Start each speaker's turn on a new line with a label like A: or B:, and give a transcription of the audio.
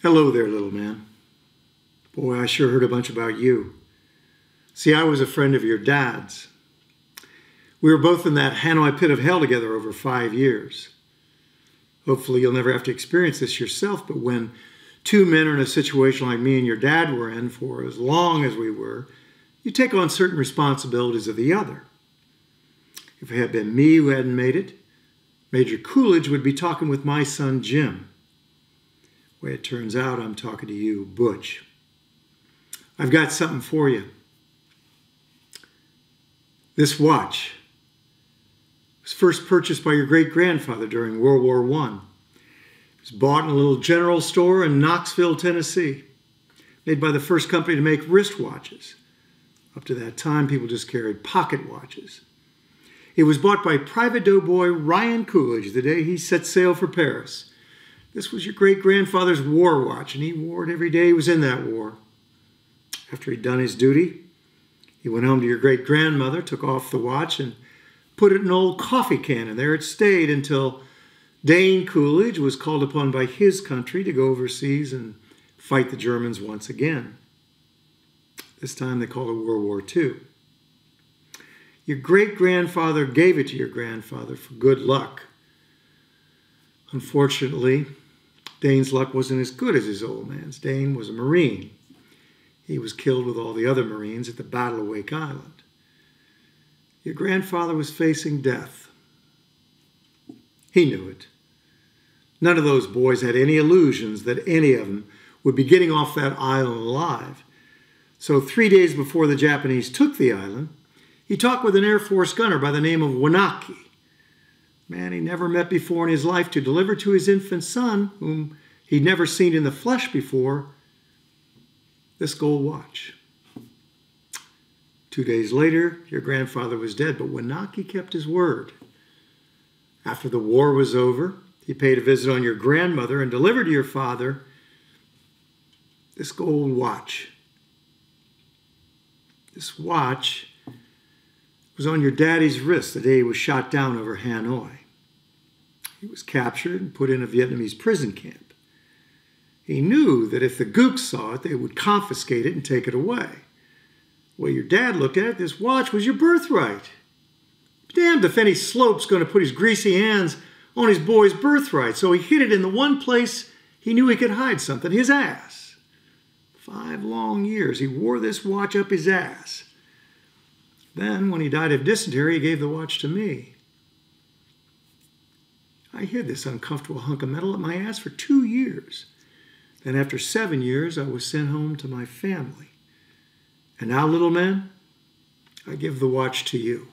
A: Hello there, little man. Boy, I sure heard a bunch about you. See, I was a friend of your dad's. We were both in that Hanoi pit of hell together over 5 years. Hopefully you'll never have to experience this yourself, but when two men are in a situation like me and your dad were in for as long as we were, you take on certain responsibilities of the other. If it had been me who hadn't made it, Major Coolidge would be talking with my son Jim. The way it turns out, I'm talking to you, Butch. I've got something for you. This watch was first purchased by your great-grandfather during World War I. It was bought in a little general store in Knoxville, Tennessee, made by the first company to make wristwatches. Up to that time, people just carried pocket watches. It was bought by Private Doughboy Ryan Coolidge the day he set sail for Paris. This was your great-grandfather's war watch, and he wore it every day he was in that war. After he'd done his duty, he went home to your great-grandmother, took off the watch, and put it in an old coffee can, and there it stayed until Dane Coolidge was called upon by his country to go overseas and fight the Germans once again. This time they called it World War II. Your great-grandfather gave it to your grandfather for good luck. Unfortunately, Dane's luck wasn't as good as his old man's. Dane was a Marine. He was killed with all the other Marines at the Battle of Wake Island. Your grandfather was facing death. He knew it. None of those boys had any illusions that any of them would be getting off that island alive. So 3 days before the Japanese took the island, he talked with an Air Force gunner by the name of Wanaki, a man he never met before in his life, to deliver to his infant son, whom he'd never seen in the flesh before, this gold watch. 2 days later, your grandfather was dead, but Wanaki kept his word. After the war was over, he paid a visit on your grandmother and delivered to your father this gold watch. This watch was on your daddy's wrist the day he was shot down over Hanoi. He was captured and put in a Vietnamese prison camp. He knew that if the gooks saw it, they would confiscate it and take it away. The way your dad looked at it, this watch was your birthright. Damned if any slope's going to put his greasy hands on his boy's birthright, so he hid it in the one place he knew he could hide something, his ass. 5 long years he wore this watch up his ass. Then, when he died of dysentery, he gave the watch to me. I hid this uncomfortable hunk of metal up my ass for 2 years. Then after 7 years, I was sent home to my family. And now, little man, I give the watch to you.